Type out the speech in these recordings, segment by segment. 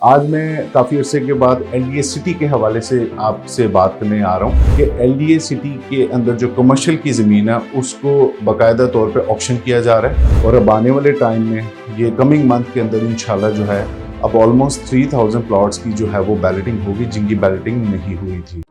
आज मैं काफ़ी अरसे के बाद एलडीए सिटी के हवाले से आपसे बात करने आ रहा हूँ कि एलडीए सिटी के अंदर जो कमर्शियल की ज़मीन है उसको बाकायदा तौर पे ऑक्शन किया जा रहा है और अब आने वाले टाइम में ये कमिंग मंथ के अंदर इंशाल्लाह जो है अब ऑलमोस्ट 3000 प्लॉट्स की जो है वो बैलेटिंग होगी जिनकी बैलेटिंग नहीं हुई थी।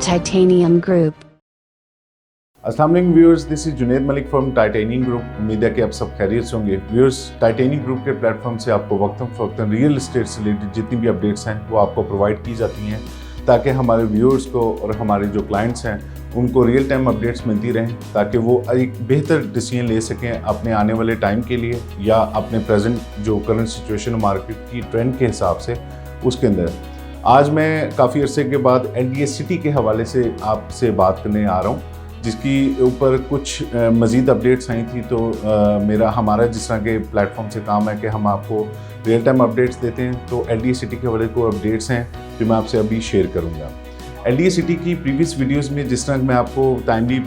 Titanium Group. अस्सलाम वालेकुम viewers, this is Junaid Malik from titanium group. उम्मीद है कि आप सब खैरियत से होंगे। व्यूअर्स, टाइटेनियम ग्रुप के प्लेटफॉर्म से आपको वक्तन फ़वक्तन रियल एस्टेट से रिलेटेड जितनी भी अपडेट्स हैं वो आपको प्रोवाइड की जाती हैं ताकि हमारे व्यूअर्स को और हमारे जो क्लाइंट्स हैं उनको रियल टाइम अपडेट्स मिलती रहें ताकि वो एक बेहतर डिसीजन ले सकें अपने आने वाले टाइम के लिए या अपने प्रेजेंट जो करंट सिचुएशन मार्केट की ट्रेंड के हिसाब से उसके अंदर। आज मैं काफ़ी अरसे के बाद एलडीए सिटी के हवाले से आपसे बात करने आ रहा हूँ जिसकी ऊपर कुछ मज़ीद अपडेट्स आई थी। तो हमारा जिस तरह के प्लेटफॉर्म से काम है कि हम आपको रियल टाइम अपडेट्स देते हैं, तो एलडीए सिटी के हवाले को अपडेट्स हैं जो मैं आपसे अभी शेयर करूँगा। एलडीए सिटी की प्रीवियस वीडियोस में जिस तरह मैं आपको टाइमली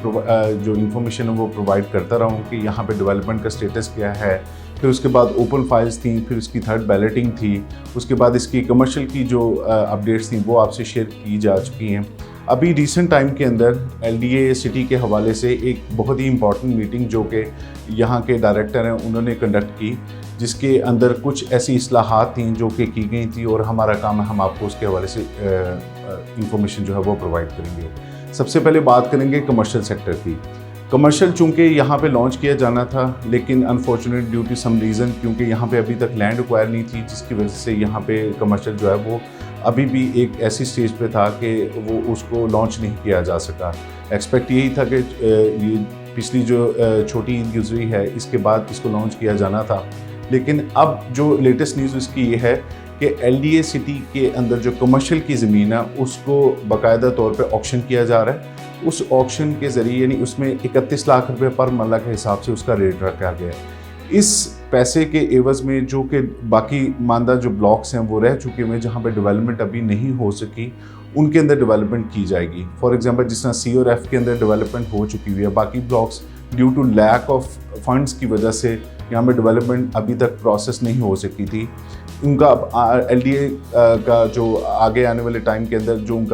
जो इन्फॉर्मेशन है वो प्रोवाइड करता रहा हूँ कि यहाँ पे डेवलपमेंट का स्टेटस क्या है, फिर उसके बाद ओपन फाइल्स थी, फिर उसकी थर्ड बैलेटिंग थी, उसके बाद इसकी कमर्शियल की जो अपडेट्स थी वो आपसे शेयर की जा चुकी हैं। अभी रिसेंट टाइम के अंदर एलडीए सिटी के हवाले से एक बहुत ही इम्पॉर्टेंट मीटिंग जो कि यहाँ के डायरेक्टर हैं उन्होंने कंडक्ट की, जिसके अंदर कुछ ऐसी इस्लाहात थी जो कि की गई थी और हमारा काम है हम आपको उसके हवाले से इंफॉर्मेशन जो है वो प्रोवाइड करेंगे। सबसे पहले बात करेंगे कमर्शियल सेक्टर की। कमर्शियल चूँकि यहाँ पे लॉन्च किया जाना था लेकिन unfortunate due to some reason क्योंकि यहाँ पे अभी तक लैंड एक्वायर नहीं थी, जिसकी वजह से यहाँ पे कमर्शियल जो है वो अभी भी एक ऐसी स्टेज पे था कि वो उसको लॉन्च नहीं किया जा सका। एक्सपेक्ट यही था कि ये पिछली जो छोटी ईद गुजरी है इसके बाद इसको लॉन्च किया जाना था, लेकिन अब जो लेटेस्ट न्यूज़ इसकी ये है कि एलडीए सिटी के अंदर जो कमर्शियल की ज़मीन है उसको बाकायदा तौर पे ऑक्शन किया जा रहा है। उस ऑक्शन के ज़रिए यानी उसमें 31 लाख रुपए पर मरला के हिसाब से उसका रेट रखा गया है। इस पैसे के एवज़ में जो कि बाकी मानदा जो ब्लॉक्स हैं वो रह चुके हुए जहाँ पे डेवलपमेंट अभी नहीं हो सकी उनके अंदर डेवलपमेंट की जाएगी। फॉर एग्जांपल जिस तरह सी और एफ के अंदर डेवलपमेंट हो चुकी हुई है, बाकी blocks due to lack of funds की वजह से यहाँ पे डेवलपमेंट अभी तक प्रोसेस नहीं हो सकी थी। उनका एलडीए का जो आगे आने वाले टाइम के अंदर जो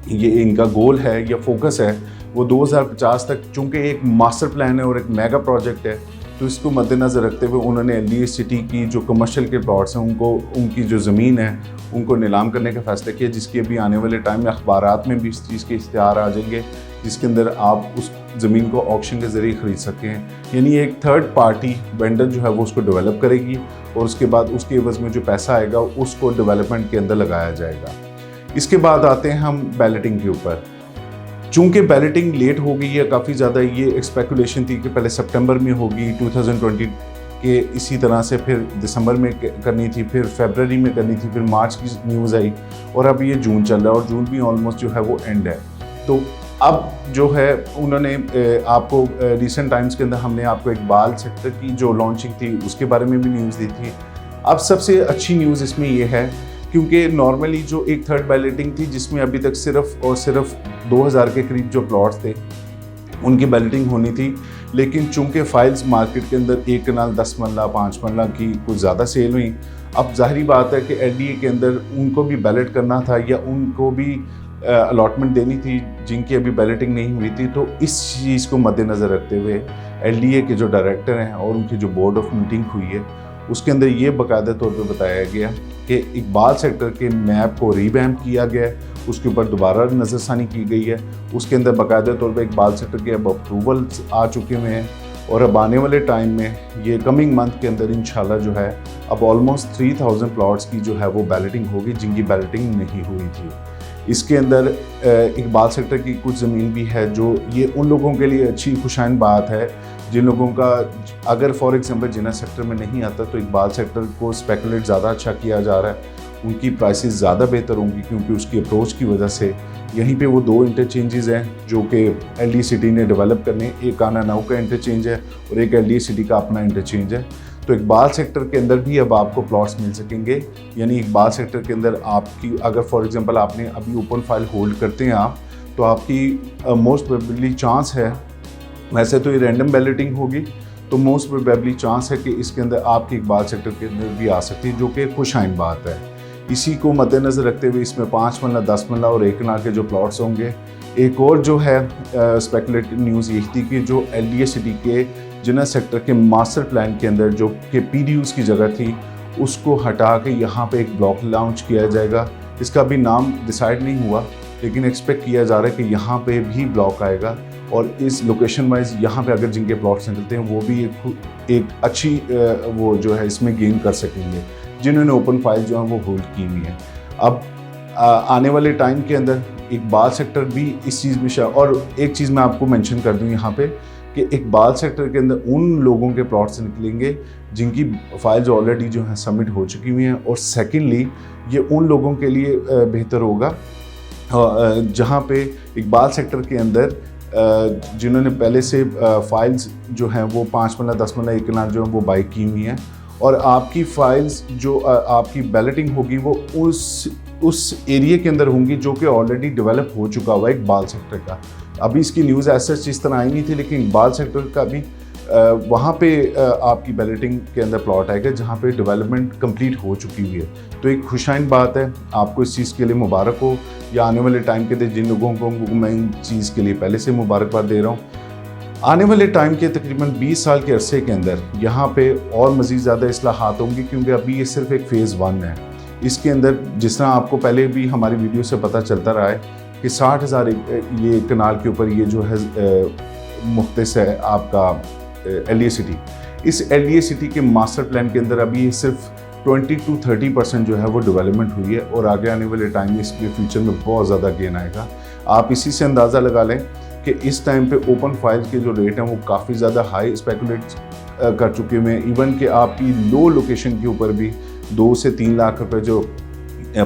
ये इनका गोल है या फोकस है वो 2050 तक, चूँकि एक मास्टर प्लान है और एक मेगा प्रोजेक्ट है, तो इसको मद्देनज़र रखते हुए उन्होंने एलडीए सिटी की जो कमर्शियल के प्लॉट्स हैं उनको उनकी जो ज़मीन है उनको नीलाम करने का फ़ैसला किया, जिसकी अभी आने वाले टाइम में अखबारात में भी इस चीज़ के इश्तिहार आ जाएंगे जिसके अंदर आप उस ज़मीन को ऑक्शन के ज़रिए ख़रीद सकें। यानी एक थर्ड पार्टी वेंडर जो है वो उसको डेवलप करेगी और उसके बाद उसके एवज़ में जो पैसा आएगा उसको डेवलपमेंट के अंदर लगाया जाएगा। इसके बाद आते हैं हम बैलेटिंग के ऊपर। चूँकि बैलेटिंग लेट हो गई है काफ़ी ज़्यादा, ये स्पेकुलेशन थी कि पहले सितंबर में होगी 2020 के, इसी तरह से फिर दिसंबर में करनी थी, फिर फरवरी में करनी थी, फिर मार्च की न्यूज़ आई और अब ये जून चल रहा है और जून भी ऑलमोस्ट जो है वो एंड है। तो अब जो है उन्होंने आपको रिसेंट टाइम्स के अंदर हमने आपको इकबाल सेक्टर की जो लॉन्चिंग थी उसके बारे में भी न्यूज़ दी थी। अब सबसे अच्छी न्यूज़ इसमें ये है क्योंकि नॉर्मली जो एक थर्ड बैलेटिंग थी जिसमें अभी तक सिर्फ और सिर्फ 2000 के करीब जो प्लॉट्स थे उनकी बैलेटिंग होनी थी, लेकिन चूंकि फाइल्स मार्केट के अंदर 1 कनाल 10 मरला 5 मरला की कुछ ज़्यादा सेल हुई, अब जाहिर बात है कि एलडीए के अंदर उनको भी बैलेट करना था या उनको भी अलॉटमेंट देनी थी जिनकी अभी बैलेटिंग नहीं हुई थी। तो इस चीज़ को मद्देनज़र रखते हुए एलडीए के जो डायरेक्टर हैं और उनकी जो बोर्ड ऑफ मीटिंग हुई है उसके अंदर ये बाकायदा तौर पे बताया गया कि इकबाल सेक्टर के मैप को रीवैम्प किया गया है, उसके ऊपर दोबारा नज़रसानी की गई है। उसके अंदर बाकायदा तौर पे इकबाल सेक्टर के अब अप्रूवल्स आ चुके हुए हैं और अब आने वाले टाइम में ये कमिंग मंथ के अंदर इंशाल्लाह जो है अब ऑलमोस्ट 3000 प्लॉट्स की जो है वो बैलेटिंग होगी जिनकी बैलेटिंग नहीं हुई थी। इसके अंदर इकबाल सेक्टर की कुछ ज़मीन भी है जो ये उन लोगों के लिए अच्छी खुशाइन बात है जिन लोगों का अगर फॉर एग्जांपल जिना सेक्टर में नहीं आता तो इकबाल सेक्टर को स्पेकुलेट ज़्यादा अच्छा किया जा रहा है। उनकी प्राइसेस ज़्यादा बेहतर होंगी क्योंकि उसकी अप्रोच की वजह से। यहीं पे वो 2 इंटरचेंजेस हैं जो कि LDA सिटी ने डेवलप करने, एक आना नाउ का इंटरचेंज है और एक LDA सिटी का अपना इंटरचेंज है। तो इकबाल सेक्टर के अंदर भी अब आपको प्लॉट्स मिल सकेंगे, यानी इकबाल सेक्टर के अंदर आपकी अगर फॉर एग्जांपल आपने अभी ओपन फाइल होल्ड करते हैं आप, तो आपकी मोस्ट प्रोबेबली चांस है, वैसे तो ये रैंडम बैलेटिंग होगी, तो मोस्ट प्रोबेबली चांस है कि इसके अंदर आपकी इकबाल सेक्टर के अंदर भी आ सकती है, जो कि खुशाइन बात है। इसी को मद्देनज़र रखते हुए इसमें 5 मरला, 10 मरला और 1 कनाल के जो प्लॉट्स होंगे। एक और जो है स्पेकुलेटिव न्यूज़ ये थी कि जो LDA सिटी के जिना सेक्टर के मास्टर प्लान के अंदर जो कि PDUs की जगह थी, उसको हटा के यहाँ पे एक ब्लॉक लॉन्च किया जाएगा। इसका भी नाम डिसाइड नहीं हुआ, लेकिन एक्सपेक्ट किया जा रहा है कि यहाँ पे भी ब्लॉक आएगा और इस लोकेशन वाइज यहाँ पे अगर जिनके प्लॉट्स निकलते हैं वो भी एक अच्छी वो जो है इसमें गेन कर सकेंगे, जिन्होंने ओपन फाइल जो है वो होल्ड की हुई है। अब आने वाले टाइम के अंदर इकबाल सेक्टर भी इस चीज़ में और एक चीज़ मैं आपको मेंशन कर दूं यहाँ पे कि इकबाल सेक्टर के अंदर उन लोगों के प्लॉट्स निकलेंगे जिनकी फाइल्स ऑलरेडी जो हैं सबमिट हो चुकी हुई हैं, और सेकेंडली ये उन लोगों के लिए बेहतर होगा जहाँ पे इकबाल सेक्टर के अंदर जिन्होंने पहले से फाइल्स जो हैं वो 5 मरला, 10 मरला, 1 कनाल जो है वो बाई की हुई हैं, और आपकी फाइल्स जो आपकी बैलेटिंग होगी वो उस एरिया के अंदर होंगी जो कि ऑलरेडी डेवलप हो चुका हुआ है इकबाल सेक्टर का। अभी इसकी न्यूज़ ऐसे इस तरह आई नहीं थी, लेकिन इकबाल सेक्टर का भी वहाँ पे आपकी बैलेटिंग के अंदर प्लॉट आएगा जहाँ पे डेवलपमेंट कंप्लीट हो चुकी हुई है। तो एक खुशाइन बात है, आपको इस चीज़ के लिए मुबारक हो, या आने वाले टाइम के जिन लोगों को मैं इन चीज़ के लिए पहले से मुबारकबाद दे रहा हूँ। आने वाले टाइम के तकरीबन 20 साल के अरसे के अंदर यहाँ पे और मज़ीद ज़्यादा इस्लाहात होंगी, क्योंकि अभी ये सिर्फ एक फ़ेज़ 1 है। इसके अंदर जिस तरह आपको पहले भी हमारी वीडियो से पता चलता रहा है कि 60,000 ये कनाल के ऊपर ये जो है मुख्तस है आपका LDA सिटी। इस LDA सिटी के मास्टर प्लान के अंदर अभी सिर्फ 20 to 30% जो है वो डेवलपमेंट हुई है, और आगे आने वाले टाइम में इसके फ्यूचर में बहुत ज़्यादा गेन आएगा। आप इसी से अंदाज़ा लगा लें कि इस टाइम पे ओपन फाइल के जो रेट हैं वो काफ़ी ज़्यादा हाई स्पेकुलेट कर चुके हुए हैं। इवन कि आपकी लो लोकेशन के ऊपर भी 2 से 3 लाख रुपए जो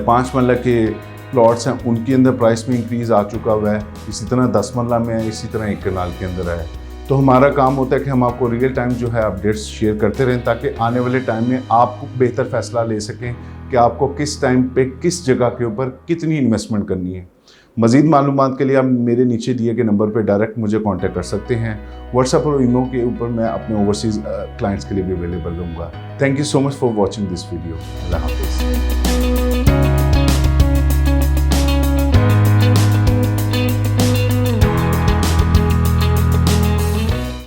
5 मरला के प्लॉट्स हैं उनके अंदर प्राइस में इंक्रीज़ आ चुका हुआ है। इसी तरह 10 मरला में है, इसी तरह 1 कनाल के अंदर है। तो हमारा काम होता है कि हम आपको रियल टाइम जो है अपडेट्स शेयर करते रहें, ताकि आने वाले टाइम में आप बेहतर फैसला ले सकें कि आपको किस टाइम पे किस जगह के ऊपर कितनी इन्वेस्टमेंट करनी है। मज़ीद मालूमात के लिए आप मेरे नीचे दिए गए नंबर पर डायरेक्ट मुझे कॉन्टैक्ट कर सकते हैं। व्हाट्सएप और ईमेल के ऊपर मैं अपने ओवरसीज़ क्लाइंट्स के लिए भी अवेलेबल रहूँगा। Thank you so much for watching this video. Allah हाफिज़।